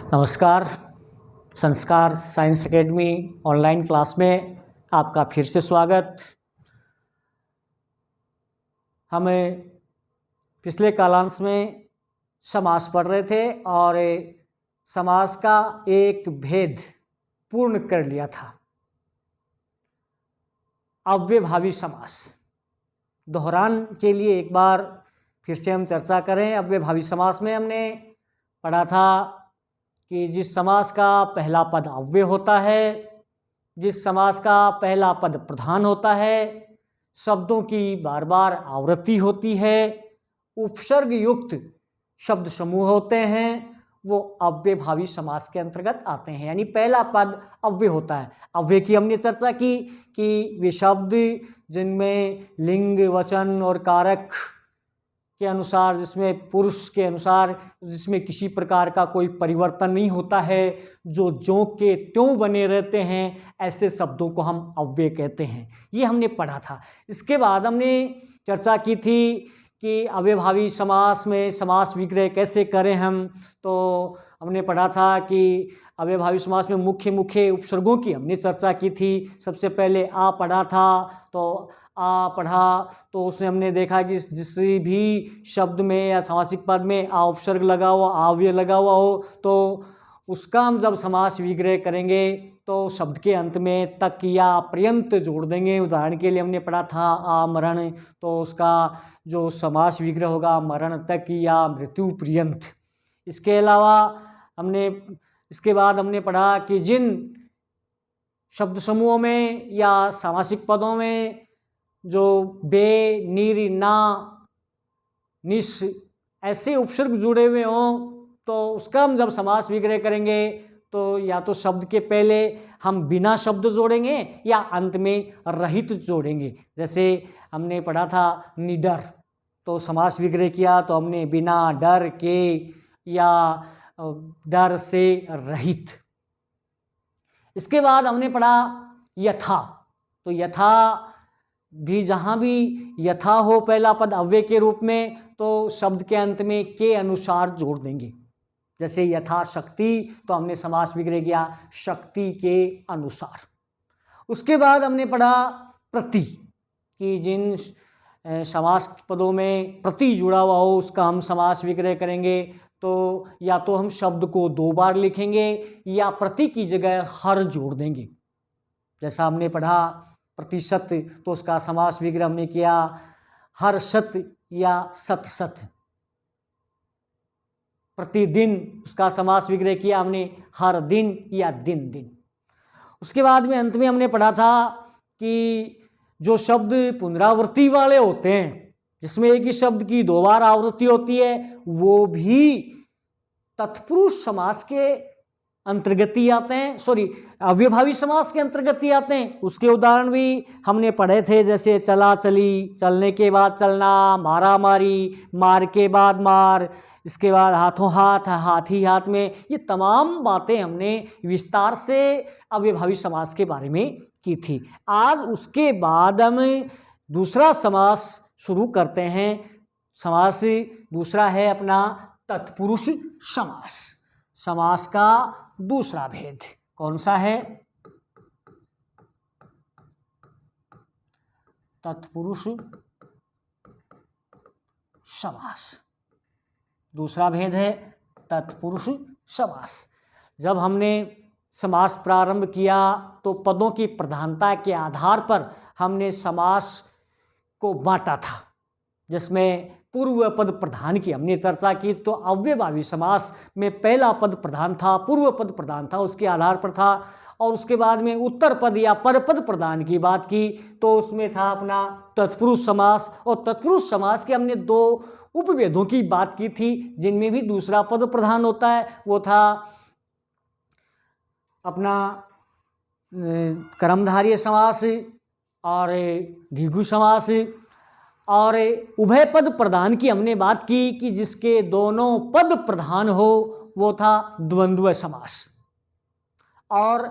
नमस्कार। संस्कार science academy online class में आपका फिर से स्वागत। हमें पिछले कालांश में समास पढ़ रहे थे और समास का एक भेद पूर्ण कर लिया था, अव्ययभावी समास। दोहरान के लिए एक बार फिर से हम चर्चा करें। अव्ययभावी समास में हमने पढ़ा था कि जिस समास का पहला पद अव्यय होता है, जिस समास का पहला पद प्रधान होता है, शब्दों की बार बार आवृत्ति होती है, उपसर्ग युक्त शब्द समूह होते हैं, वो अव्ययभावी समास के अंतर्गत आते हैं। यानी पहला पद अव्यय होता है। अव्यय की हमने चर्चा की कि वे शब्द जिनमें लिंग, वचन और कारक के अनुसार, जिसमें पुरुष के अनुसार, जिसमें किसी प्रकार का कोई परिवर्तन नहीं होता है, जो ज्यों के त्यों बने रहते हैं, ऐसे शब्दों को हम अव्यय कहते हैं। ये हमने पढ़ा था। इसके बाद हमने चर्चा की थी कि अव्ययभावी समास में समास विग्रह कैसे करें हम। तो हमने पढ़ा था कि अव्ययभावी समास में मुख्य मुख्य उपसर्गों की हमने चर्चा की थी। सबसे पहले आ पढ़ा था, तो आ पढ़ा तो उसमें हमने देखा कि जिस भी शब्द में या सामासिक पद में आ उपसर्ग लगा हुआ, अव्यय लगा हुआ हो, तो उसका हम जब समास विग्रह करेंगे तो शब्द के अंत में तक या पर्यंत जोड़ देंगे। उदाहरण के लिए हमने पढ़ा था आमरण, तो उसका जो समास विग्रह होगा मरण तक या मृत्यु पर्यंत। इसके अलावा इसके बाद हमने पढ़ा कि जिन शब्द समूहों में या सामासिक पदों में जो बे, नीर, ना, निस ऐसे उपसर्ग जुड़े हुए हों, तो उसका हम जब समास विग्रह करेंगे तो या तो शब्द के पहले हम बिना शब्द जोड़ेंगे या अंत में रहित जोड़ेंगे। जैसे हमने पढ़ा था निडर, तो समास विग्रह किया तो हमने बिना डर के या डर से रहित। इसके बाद हमने पढ़ा यथा, तो यथा भी जहाँ भी यथा हो पहला पद अव्यय के रूप में, तो शब्द के अंत में के अनुसार जोड़ देंगे। जैसे यथा शक्ति, तो हमने समास विग्रह किया शक्ति के अनुसार। उसके बाद हमने पढ़ा प्रति, कि जिन समास पदों में प्रति जुड़ा हुआ हो उसका हम समास विग्रह करेंगे। तो या तो हम शब्द को दो बार लिखेंगे या प्रति की जगह हर जोड़ देंगे। जैसा हमने पढ़ा प्रतिशत, तो उसका समास विग्रह हमने किया हर शत या सत सत। प्रतिदिन, उसका समास विग्रह किया हमने हर दिन या दिन दिन। उसके बाद में अंत में हमने पढ़ा था कि जो शब्द पुनरावृत्ति वाले होते हैं, जिसमें एक ही शब्द की दो बार आवृत्ति होती है, वो भी तत्पुरुष समास के अंतर्गत ही आते हैं, अव्ययभावी समास के अंतर्गत ही आते हैं। उसके उदाहरण भी हमने पढ़े थे, जैसे चला चली, चलने के बाद चलना, मारा मारी, मार के बाद मार, इसके बाद हाथों हाथ, हाथी हाथ में। ये तमाम बातें हमने विस्तार से अव्ययभावी समास के बारे में की थी। आज उसके बाद हम दूसरा समास शुरू करते हैं। समास दूसरा है अपना तत्पुरुष समास। समास का दूसरा भेद कौन सा है? तत्पुरुष समास। दूसरा भेद है तत्पुरुष समास। जब हमने समास प्रारंभ किया तो पदों की प्रधानता के आधार पर हमने समास को बांटा था, जिसमें पूर्व पद प्रधान की हमने चर्चा की। तो अव्ययभावी समास में पहला पद प्रधान था, पूर्व पद प्रधान था, उसके आधार पर था। और उसके बाद में उत्तर पद या परपद प्रधान की बात की, तो उसमें था अपना तत्पुरुष समास। और तत्पुरुष समास के हमने दो उपभेदों की बात की थी, जिनमें भी दूसरा पद प्रधान होता है। वो था अपना कर्मधारय समास और द्विगु समास। और उभय पद प्रधान की हमने बात की कि जिसके दोनों पद प्रधान हो, वो था द्वंद्व समास। और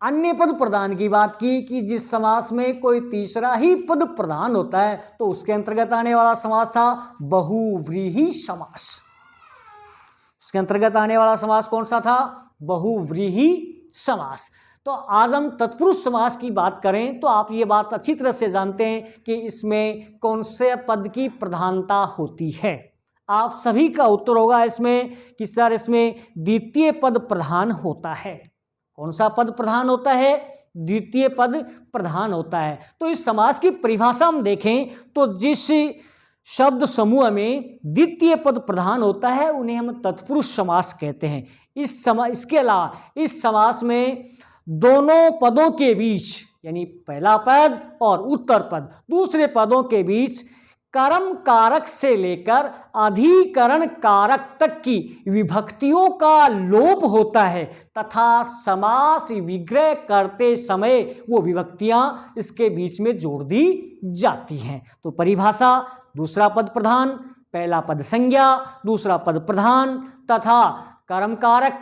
अन्य पद प्रधान की बात की कि जिस समास में कोई तीसरा ही पद प्रधान होता है, तो उसके अंतर्गत आने वाला समास था बहुव्रीहि समास। उसके अंतर्गत आने वाला समास कौन सा था? बहुव्रीहि समास। तो आज हम तत्पुरुष समास की बात करें तो आप ये बात अच्छी तरह से जानते हैं कि इसमें कौन से पद की प्रधानता होती है। आप सभी का उत्तर होगा इसमें कि सर इसमें द्वितीय पद प्रधान होता है। कौन सा पद प्रधान होता है? द्वितीय पद प्रधान होता है। तो इस समास की परिभाषा हम देखें तो जिस शब्द समूह में द्वितीय पद प्रधान होता है उन्हें हम तत्पुरुष समास कहते हैं। इसके अलावा इस समास में दोनों पदों के बीच यानी पहला पद और उत्तर पद दूसरे पदों के बीच कर्म कारक से लेकर अधिकरण कारक तक की विभक्तियों का लोप होता है तथा समास विग्रह करते समय वो विभक्तियां इसके बीच में जोड़ दी जाती हैं। तो परिभाषा: दूसरा पद प्रधान, पहला पद संज्ञा, दूसरा पद प्रधान तथा कर्म कारक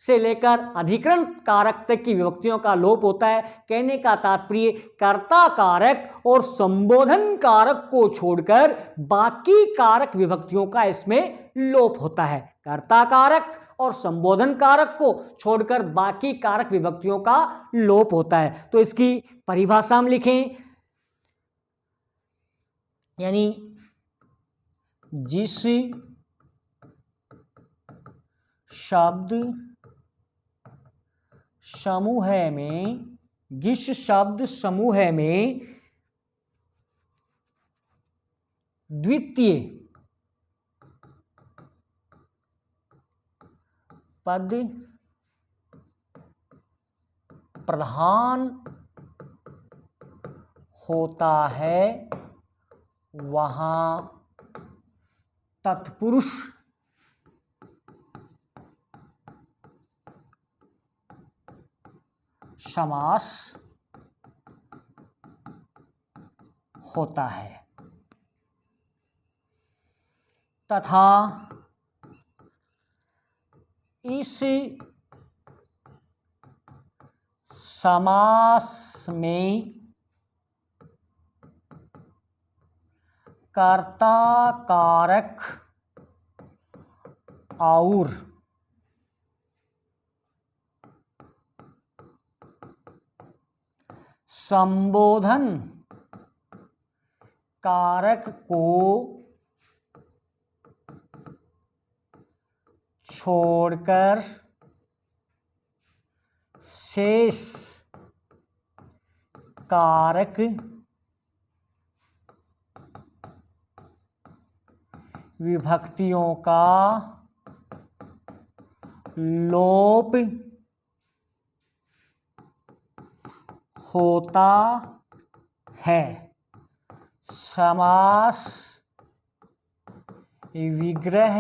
से लेकर अधिकरण कारक तक की विभक्तियों का लोप होता है। कहने का तात्पर्य कर्ता कारक और संबोधन कारक को छोड़कर बाकी कारक विभक्तियों का इसमें लोप होता है। कर्ता कारक और संबोधन कारक को छोड़कर बाकी कारक विभक्तियों का लोप होता है। तो इसकी परिभाषा हम लिखें, यानी जिस शब्द समूह में द्वितीय पद प्रधान होता है वहां तत्पुरुष समास होता है तथा इस समास में कर्ता कारक और संबोधन कारक को छोड़कर शेष कारक विभक्तियों का लोप होता है। समास विग्रह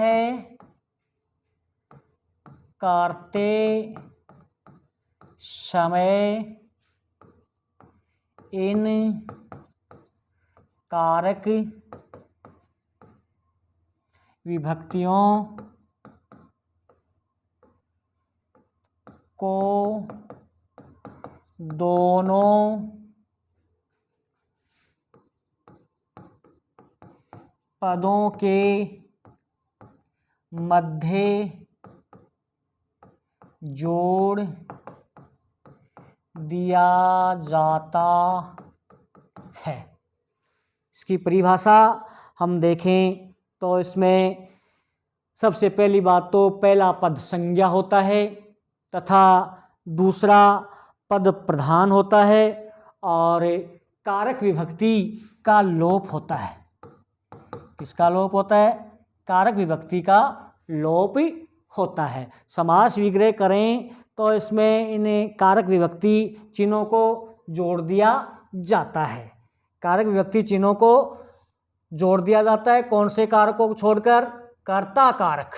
करते समय इन कारक विभक्तियों को दोनों पदों के मध्य जोड़ दिया जाता है। इसकी परिभाषा हम देखें तो इसमें सबसे पहली बात तो पहला पद संज्ञा होता है तथा दूसरा पद प्रधान होता है और कारक विभक्ति का लोप होता है। किसका लोप होता है? कारक विभक्ति का लोप होता है। समास विग्रह करें तो इसमें इन कारक विभक्ति चिन्हों को जोड़ दिया जाता है। कारक विभक्ति चिन्हों को जोड़ दिया जाता है कौन से कारकों को छोड़कर? कर्ता कारक,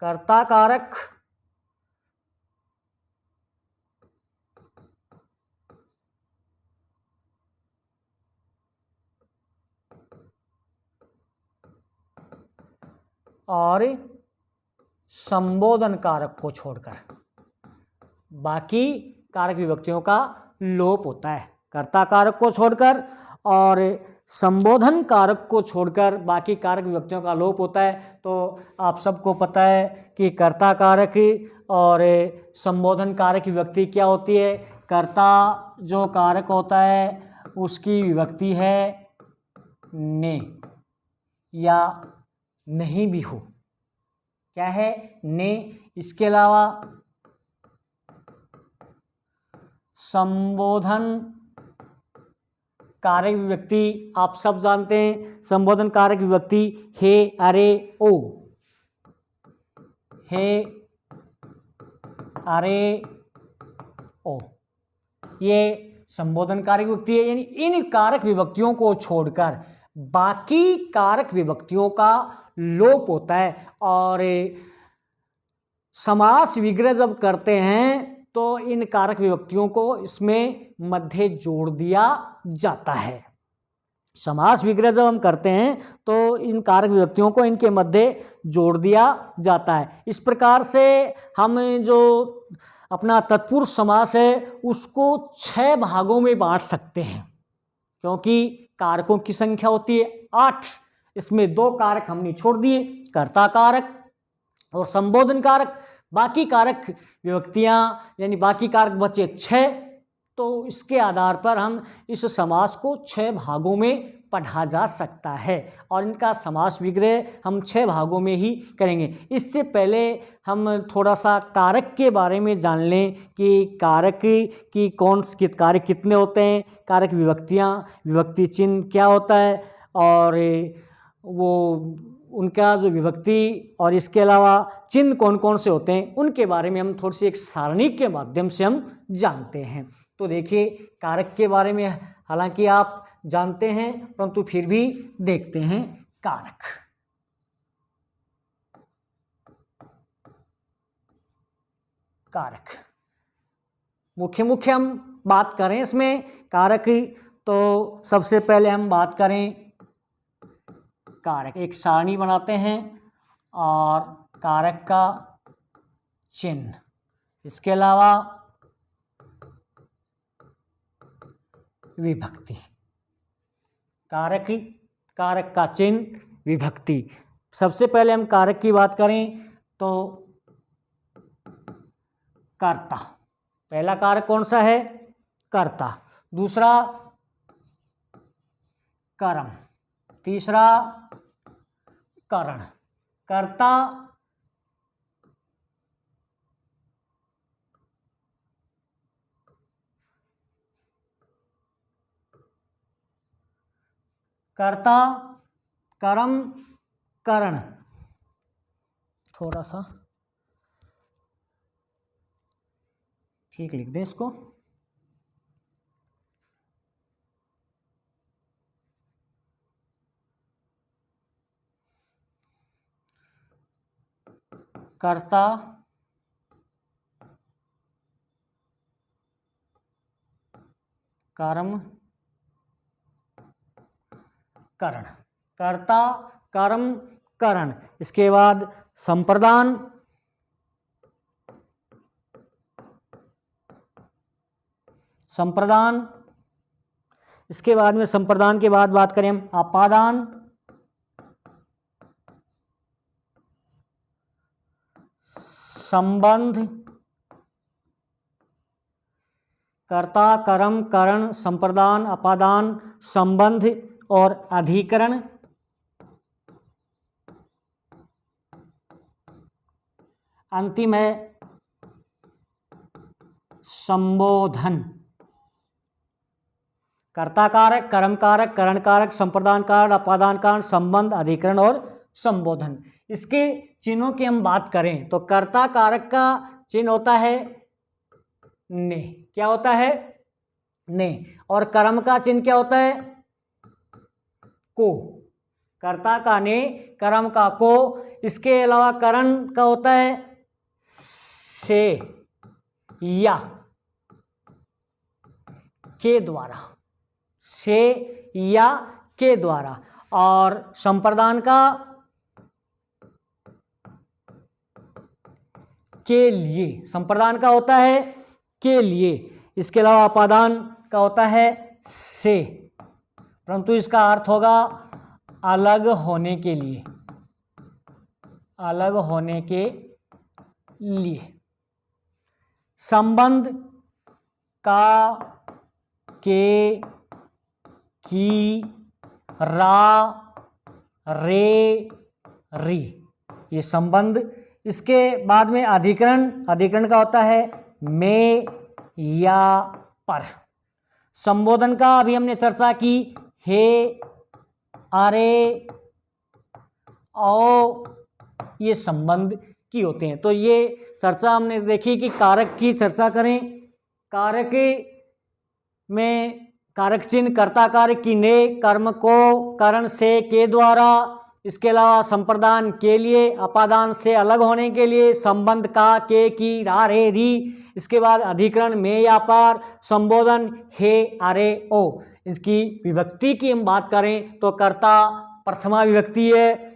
कर्ता कारक और संबोधन कारक को छोड़कर बाकी कारक विभक्तियों का लोप होता है। कर्ता कारक को छोड़कर और संबोधन कारक को छोड़कर बाकी कारक विभक्तियों का लोप होता है। तो आप सबको पता है कि कर्ता कारक और संबोधन कारक की विभक्ति क्या होती है। कर्ता जो कारक होता है उसकी विभक्ति है ने या नहीं भी हो, क्या है, ने। इसके अलावा संबोधन कारक विभक्ति आप सब जानते हैं। संबोधन कारक विभक्ति हे, अरे, ओ, हे, अरे, ओ, ये संबोधन कारक विभक्ति है। यानी इन कारक विभक्तियों को छोड़कर बाकी कारक विभक्तियों का लोप होता है। और समास विग्रह जब करते हैं तो इन कारक विभक्तियों को इसमें मध्य जोड़ दिया जाता है। समास विग्रह जब हम करते हैं तो इन कारक विभक्तियों को इनके मध्य जोड़ दिया जाता है। इस प्रकार से हम जो अपना तत्पुरुष समास है उसको 6 भागों में बांट सकते हैं, क्योंकि कारकों की संख्या होती है 8। इसमें 2 कारक हमने छोड़ दिए, कर्ता कारक और संबोधन कारक। बाकी कारक विभक्तियां यानी बाकी कारक बचे 6। तो इसके आधार पर हम इस समास को 6 भागों में पढ़ा जा सकता है और इनका समास विग्रह हम 6 भागों में ही करेंगे। इससे पहले हम थोड़ा सा कारक के बारे में जान लें कि कारक की कारक कितने होते हैं, कारक विभक्तियां, विभक्ति चिन्ह क्या होता है और वो उनका जो विभक्ति और इसके अलावा चिन्ह कौन कौन से होते हैं उनके बारे में हम थोड़ी सी एक सारणी के माध्यम से हम जानते हैं। तो देखिए कारक के बारे में हालांकि आप जानते हैं परंतु फिर भी देखते हैं। कारक, कारक मुख्य हम बात करें इसमें कारक, तो सबसे पहले हम बात करें कारक। एक सारणी बनाते हैं और कारक का चिन्ह, इसके अलावा विभक्ति। कारक का चिन्ह, विभक्ति। सबसे पहले हम कारक की बात करें तो कर्ता, पहला कारक कौन सा है, कर्ता। दूसरा कर्म, तीसरा करण। कर्ता, कर्म, करण। थोड़ा सा ठीक लिख दें इसको। कर्ता, कर्म, करण। कर्ता, कर्म, करण। इसके बाद संप्रदान, संप्रदान। इसके बाद में संप्रदान के बाद बात करें हम अपादान, संबंध। कर्ता, कर्म, करण, संप्रदान, अपादान, संबंध और अधिकरण। अंतिम है संबोधन। कर्ता कारक, कर्म कारक, करण कारक, संप्रदान कारक, अपादान कारक, संबंध, अधिकरण और संबोधन। इसके चिन्हों की हम बात करें तो कर्ता कारक का चिन्ह होता है ने, क्या होता है, ने। और कर्म का चिन्ह क्या होता है, को। कर्ता का ने, कर्म का को। इसके अलावा करण का होता है से या के द्वारा, से या के द्वारा। और संप्रदान का के लिए, संप्रदान का होता है के लिए। इसके अलावा अपादान का होता है से। परंतु इसका अर्थ होगा अलग होने के लिए, अलग होने के लिए। संबंध का, के, की, रा, रे, री, ये संबंध। इसके बाद में अधिकरण, अधिकरण का होता है में या पर। संबोधन का अभी हमने चर्चा की, हे, अरे, ओ, ये संबंध की होते हैं। तो ये चर्चा हमने देखी कि कारक की चर्चा करें। कारक में कारक चिन्ह, कर्ता कारक की ने, कर्म को, करण से, के द्वारा, इसके अलावा संप्रदान के लिए, अपादान से अलग होने के लिए, संबंध का, के, की, रा, रे, री, इसके बाद अधिकरण में या पर, संबोधन हे, अरे, ओ। इसकी विभक्ति की हम बात करें तो कर्ता प्रथमा विभक्ति है,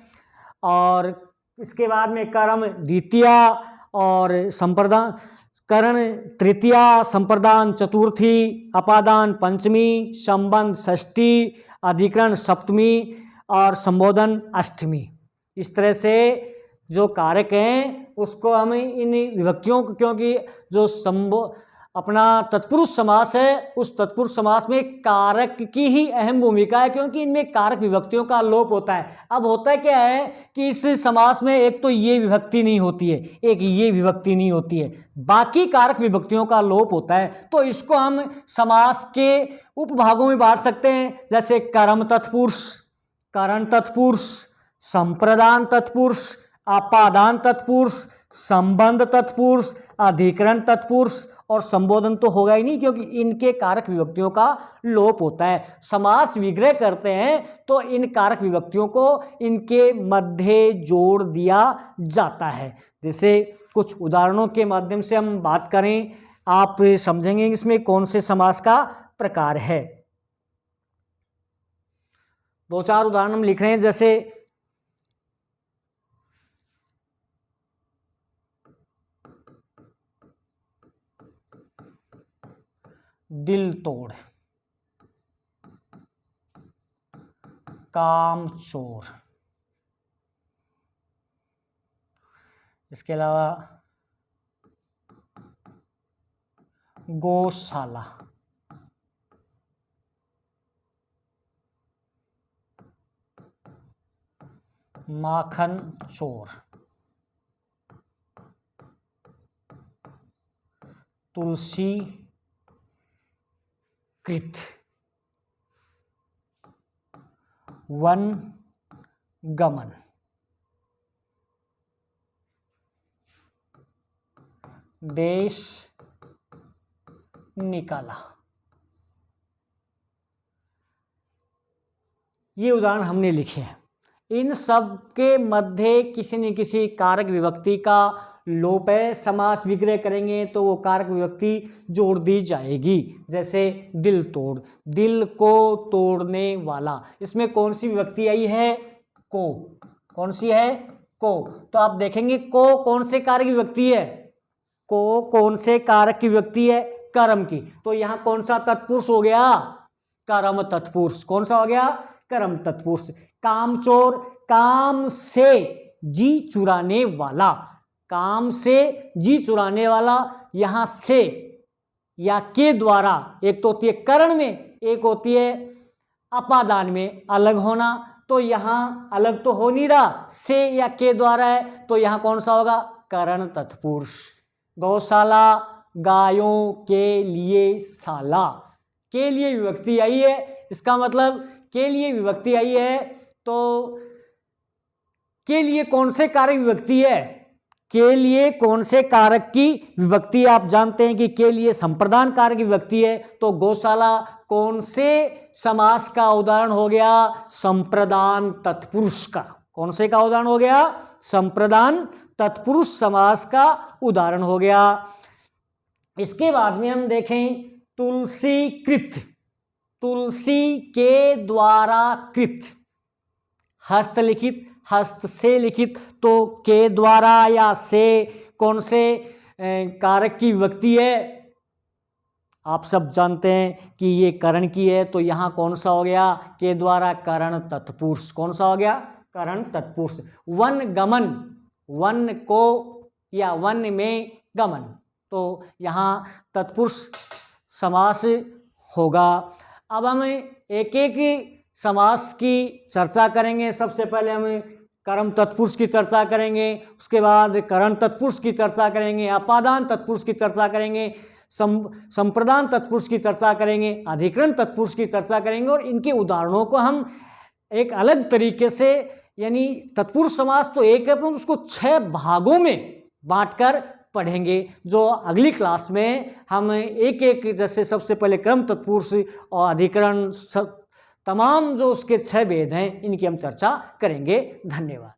और इसके बाद में कर्म द्वितीया, और संप्रदान, करण तृतीया, संप्रदान चतुर्थी, अपादान पंचमी, संबंध षष्ठी, अधिकरण सप्तमी और संबोधन अष्टमी। इस तरह से जो कारक हैं उसको हम इन विभक्तियों को, क्योंकि जो अपना तत्पुरुष समास है, उस तत्पुरुष समास में कारक की ही अहम भूमिका है, क्योंकि इनमें कारक विभक्तियों का लोप होता है। अब होता क्या है कि इस समास में एक तो ये विभक्ति नहीं होती है, एक ये विभक्ति नहीं होती है, बाकी कारक विभक्तियों का लोप होता है। तो इसको हम समास के उपभागों में बांट सकते हैं, जैसे कर्म तत्पुरुष, करण तत्पुरुष, संप्रदान तत्पुरुष, अपादान तत्पुरुष, संबंध तत्पुरुष, अधिकरण तत्पुरुष, और संबोधन तो होगा ही नहीं, क्योंकि इनके कारक विभक्तियों का लोप होता है। समास विग्रह करते हैं तो इन कारक विभक्तियों को इनके मध्य जोड़ दिया जाता है। जैसे कुछ उदाहरणों के माध्यम से हम बात करें, आप समझेंगे इसमें कौन से समास का प्रकार है। दो चार उदाहरण हम लिख रहे हैं, जैसे दिल तोड़, काम चोर, इसके अलावा गौशाला, माखन चोर, तुलसी कृत, वन गमन, देश निकाला। ये उदाहरण हमने लिखे हैं। इन सब के मध्य किसी न किसी कारक विभक्ति का लोप है। समास विग्रह करेंगे तो वो कारक विभक्ति जोड़ दी जाएगी। जैसे दिल तोड़, दिल को तोड़ने वाला, इसमें कौन सी विभक्ति आई है? को। कौन सी है? को। तो आप देखेंगे को कौन से कारक की विभक्ति है? को कौन से कारक की विभक्ति है? कर्म की। तो यहाँ कौन सा तत्पुरुष हो गया? कर्म तत्पुरुष। कौन सा हो गया? कर्म तत्पुरुष। कामचोर, काम से जी चुराने वाला, काम से जी चुराने वाला, यहां से या के द्वारा, एक तो होती है करण में, एक होती है अपादान में अलग होना। तो यहां अलग तो हो नहीं रहा, से या के द्वारा है, तो यहां कौन सा होगा? करण तत्पुरुष। गौशाला, गायों के लिए साला, के लिए विभक्ति आई है। इसका मतलब के लिए विभक्ति आई है, तो के लिए कौन से कारक विभक्ति है? के लिए कौन से कारक की विभक्ति? आप जानते हैं कि के लिए संप्रदान कारक की विभक्ति है। तो गौशाला कौन से समास का उदाहरण हो गया? संप्रदान तत्पुरुष का। कौन से का उदाहरण हो गया? संप्रदान तत्पुरुष समास का उदाहरण हो गया। इसके बाद में हम देखें तुलसी कृत, तुलसी के द्वारा कृत, हस्तलिखित, हस्त से लिखित, तो के द्वारा या से कौन से कारक की विभक्ति है? आप सब जानते हैं कि ये करण की है, तो यहाँ कौन सा हो गया, के द्वारा करण तत्पुरुष, कौन सा हो गया, करण तत्पुरुष। वन गमन, वन को या वन में गमन, तो यहाँ तत्पुरुष समास होगा। अब हम एक एक समास की चर्चा करेंगे। सबसे पहले हम कर्म तत्पुरुष की चर्चा करेंगे, उसके बाद करण तत्पुरुष की चर्चा करेंगे, अपादान तत्पुरुष की चर्चा करेंगे, संप्रदान तत्पुरुष की चर्चा करेंगे, अधिकरण तत्पुरुष की चर्चा करेंगे, और इनके उदाहरणों को हम एक अलग तरीके से, यानी तत्पुरुष समास तो एक है, पर उसको 6 भागों में बांटकर पढ़ेंगे, जो अगली क्लास में हम एक एक, जैसे सबसे पहले क्रम तत्पुरुष और अधिकरण, तमाम जो उसके 6 भेद हैं, इनकी हम चर्चा करेंगे। धन्यवाद।